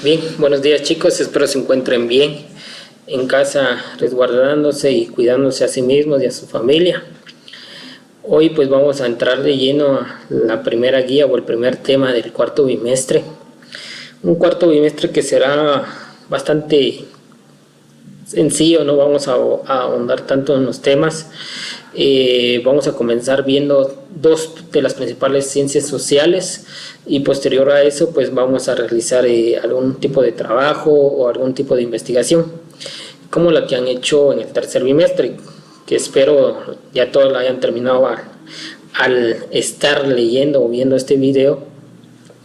Bien, buenos días chicos, espero se encuentren bien en casa, resguardándose y cuidándose a sí mismos y a su familia. Hoy pues vamos a entrar de lleno a la primera guía o el primer tema del cuarto bimestre. Un cuarto bimestre que será bastante sencillo, no vamos a ahondar tanto en los temas. Vamos a comenzar viendo dos de las principales ciencias sociales y posterior a eso pues vamos a realizar algún tipo de trabajo o algún tipo de investigación como la que han hecho en el tercer bimestre, que espero ya todos la hayan terminado al estar leyendo o viendo este video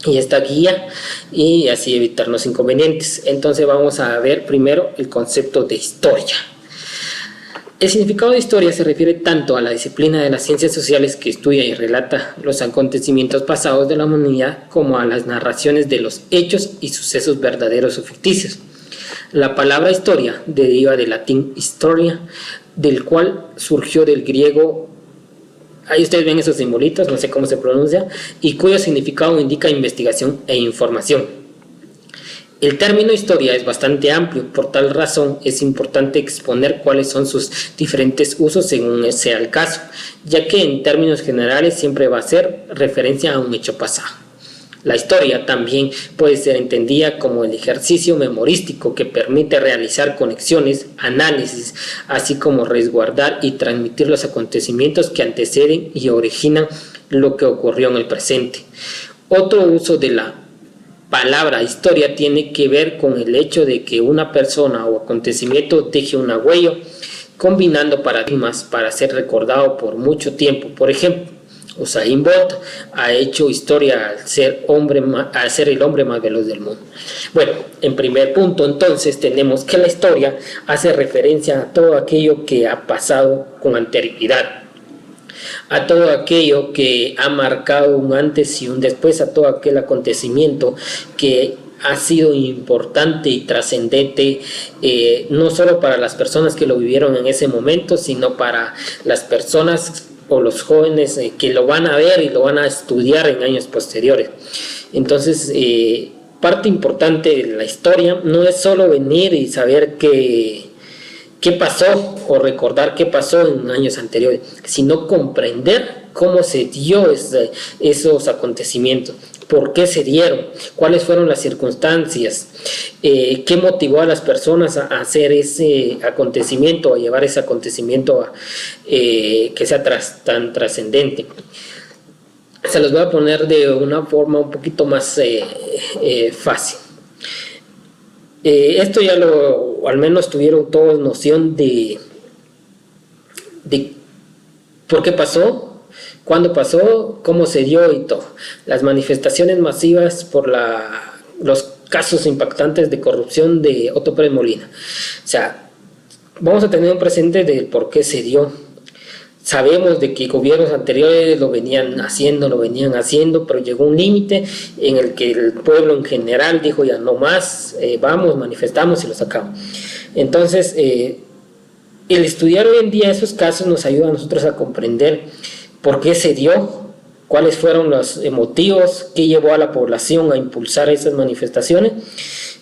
y esta guía, y así evitarnos inconvenientes. Entonces vamos a ver primero el concepto de historia. El significado de historia se refiere tanto a la disciplina de las ciencias sociales que estudia y relata los acontecimientos pasados de la humanidad como a las narraciones de los hechos y sucesos verdaderos o ficticios. La palabra historia deriva del latín historia, del cual surgió del griego, ahí ustedes ven esos simbolitos, no sé cómo se pronuncia, y cuyo significado indica investigación e información. El término historia es bastante amplio, por tal razón es importante exponer cuáles son sus diferentes usos según sea el caso, ya que en términos generales siempre va a ser referencia a un hecho pasado. La historia también puede ser entendida como el ejercicio memorístico que permite realizar conexiones, análisis, así como resguardar y transmitir los acontecimientos que anteceden y originan lo que ocurrió en el presente. Otro uso de la palabra historia tiene que ver con el hecho de que una persona o acontecimiento deje una huella, combinando paradigmas para ser recordado por mucho tiempo. Por ejemplo, Usain Bolt ha hecho historia al ser el hombre más veloz del mundo. Bueno, en primer punto entonces tenemos que la historia hace referencia a todo aquello que ha pasado con anterioridad, a todo aquello que ha marcado un antes y un después, a todo aquel acontecimiento que ha sido importante y trascendente, no solo para las personas que lo vivieron en ese momento, sino para las personas o los jóvenes que lo van a ver y lo van a estudiar en años posteriores. Entonces, parte importante de la historia no es solo venir y saber qué pasó o recordar qué pasó en años anteriores, sino comprender cómo se dio esos acontecimientos, por qué se dieron, cuáles fueron las circunstancias, qué motivó a las personas a hacer ese acontecimiento, a llevar ese acontecimiento que sea tan trascendente. Se los voy a poner de una forma un poquito más fácil. Esto ya al menos tuvieron todos noción de por qué pasó, cuándo pasó, cómo se dio y todo. Las manifestaciones masivas por los casos impactantes de corrupción de Otto Pérez Molina. O sea, vamos a tener un presente del por qué se dio. Sabemos de que gobiernos anteriores lo venían haciendo, pero llegó un límite en el que el pueblo en general dijo ya no más, vamos, manifestamos y lo sacamos. Entonces, el estudiar hoy en día esos casos nos ayuda a nosotros a comprender por qué se dio, cuáles fueron los motivos, qué llevó a la población a impulsar esas manifestaciones,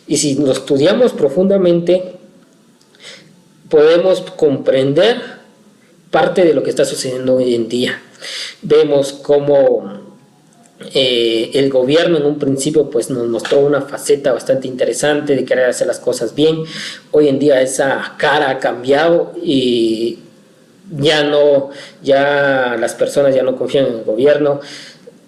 y si lo estudiamos profundamente, podemos comprender parte de lo que está sucediendo hoy en día. Vemos cómo el gobierno en un principio pues nos mostró una faceta bastante interesante de querer hacer las cosas bien. Hoy en día esa cara ha cambiado y ya las personas ya no confían en el gobierno.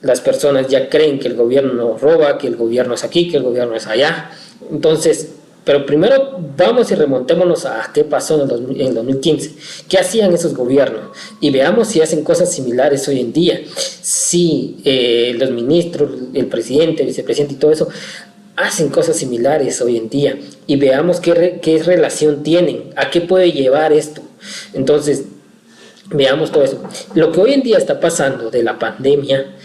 Las personas ya creen que el gobierno nos roba, que el gobierno es aquí, que el gobierno es allá. Entonces, pero primero vamos y remontémonos a qué pasó en el 2015, qué hacían esos gobiernos y veamos si hacen cosas similares hoy en día, si los ministros, el presidente, el vicepresidente y todo eso hacen cosas similares hoy en día, y veamos qué relación tienen, a qué puede llevar esto. Entonces veamos todo eso. Lo que hoy en día está pasando de la pandemia,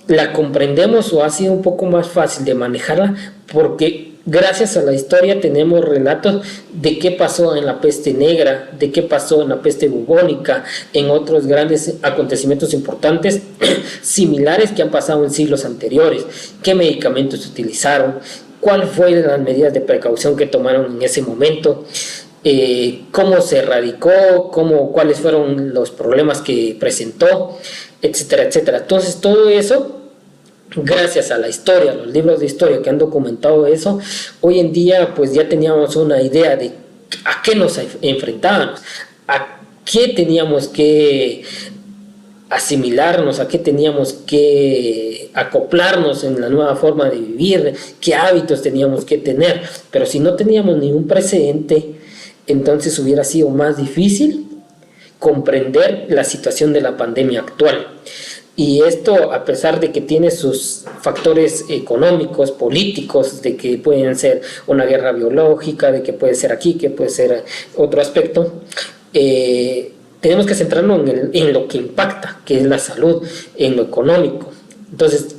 la comprendemos o ha sido un poco más fácil de manejarla porque gracias a la historia tenemos relatos de qué pasó en la peste negra, de qué pasó en la peste bubónica, en otros grandes acontecimientos importantes similares que han pasado en siglos anteriores, qué medicamentos se utilizaron, cuál fueron las medidas de precaución que tomaron en ese momento, cómo se erradicó, cuáles fueron los problemas que presentó, etcétera, etcétera. Entonces todo eso, gracias a la historia, los libros de historia que han documentado eso, hoy en día pues ya teníamos una idea de a qué nos enfrentábamos, a qué teníamos que asimilarnos, a qué teníamos que acoplarnos en la nueva forma de vivir, qué hábitos teníamos que tener. Pero si no teníamos ningún precedente, entonces hubiera sido más difícil comprender la situación de la pandemia actual. Y esto, a pesar de que tiene sus factores económicos, políticos, de que pueden ser una guerra biológica, de que puede ser aquí, que puede ser otro aspecto, tenemos que centrarnos en lo que impacta, que es la salud, en lo económico. Entonces,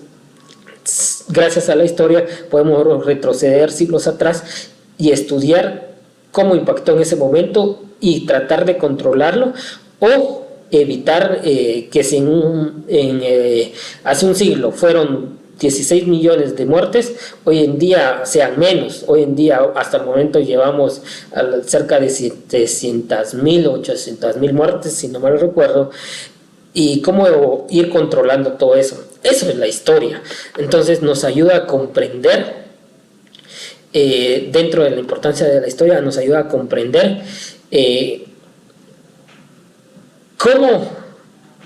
gracias a la historia podemos retroceder siglos atrás y estudiar cómo impactó en ese momento y tratar de controlarlo, o evitar que si hace un siglo fueron 16 millones de muertes, hoy en día sean menos. Hoy en día hasta el momento llevamos cerca de 700.000 o 800.000 muertes, si no mal recuerdo, y cómo ir controlando todo eso. Eso es la historia. Entonces nos ayuda a comprender, dentro de la importancia de la historia, nos ayuda a comprender cómo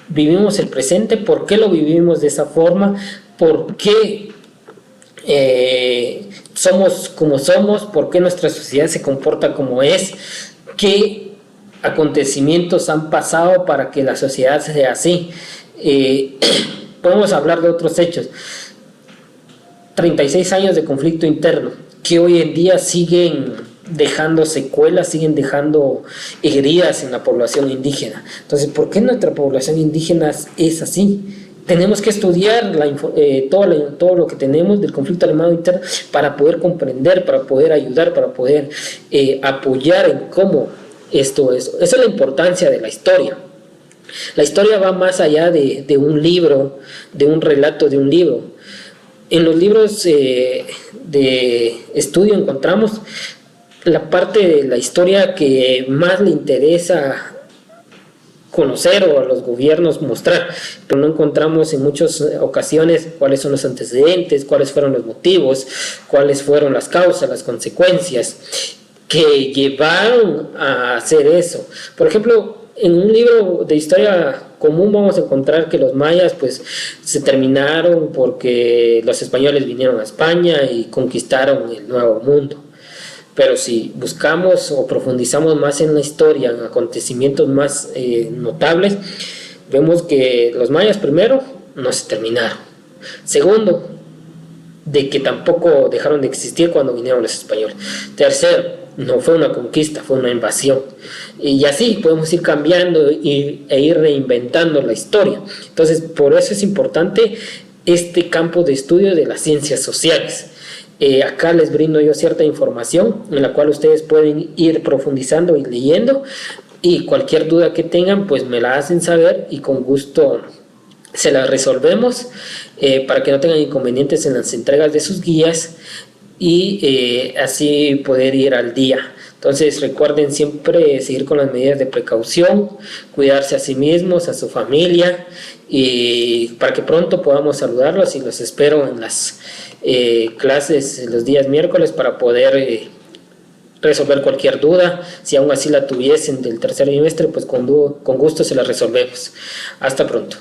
vivimos el presente, por qué lo vivimos de esa forma, por qué somos como somos, por qué nuestra sociedad se comporta como es, qué acontecimientos han pasado para que la sociedad sea así. Podemos hablar de otros hechos. 36 años de conflicto interno que hoy en día siguen dejando secuelas, siguen dejando heridas en la población indígena. Entonces, ¿por qué nuestra población indígena es así? Tenemos que estudiar todo lo que tenemos del conflicto armado interno para poder comprender, para poder ayudar, para poder apoyar en cómo esto es. Esa es la importancia de la historia. La historia va más allá de un libro, de un relato de un libro. En los libros de estudio encontramos la parte de la historia que más le interesa conocer o a los gobiernos mostrar, pero no encontramos en muchas ocasiones cuáles son los antecedentes, cuáles fueron los motivos, cuáles fueron las causas, las consecuencias que llevaron a hacer eso. Por ejemplo, en un libro de historia común vamos a encontrar que los mayas pues se terminaron porque los españoles vinieron a España y conquistaron el Nuevo Mundo. Pero si buscamos o profundizamos más en la historia, en acontecimientos más notables, vemos que los mayas, primero, no se terminaron. Segundo, de que tampoco dejaron de existir cuando vinieron los españoles. Tercero, no fue una conquista, fue una invasión. Y así podemos ir cambiando e ir reinventando la historia. Entonces, por eso es importante este campo de estudio de las ciencias sociales. Acá les brindo yo cierta información en la cual ustedes pueden ir profundizando y leyendo, y cualquier duda que tengan pues me la hacen saber y con gusto se la resolvemos, para que no tengan inconvenientes en las entregas de sus guías y así poder ir al día. Entonces recuerden siempre seguir con las medidas de precaución, cuidarse a sí mismos, a su familia, y para que pronto podamos saludarlos, y los espero en las clases los días miércoles para poder resolver cualquier duda. Si aún así la tuviesen del tercer bimestre, pues con gusto se la resolvemos. Hasta pronto.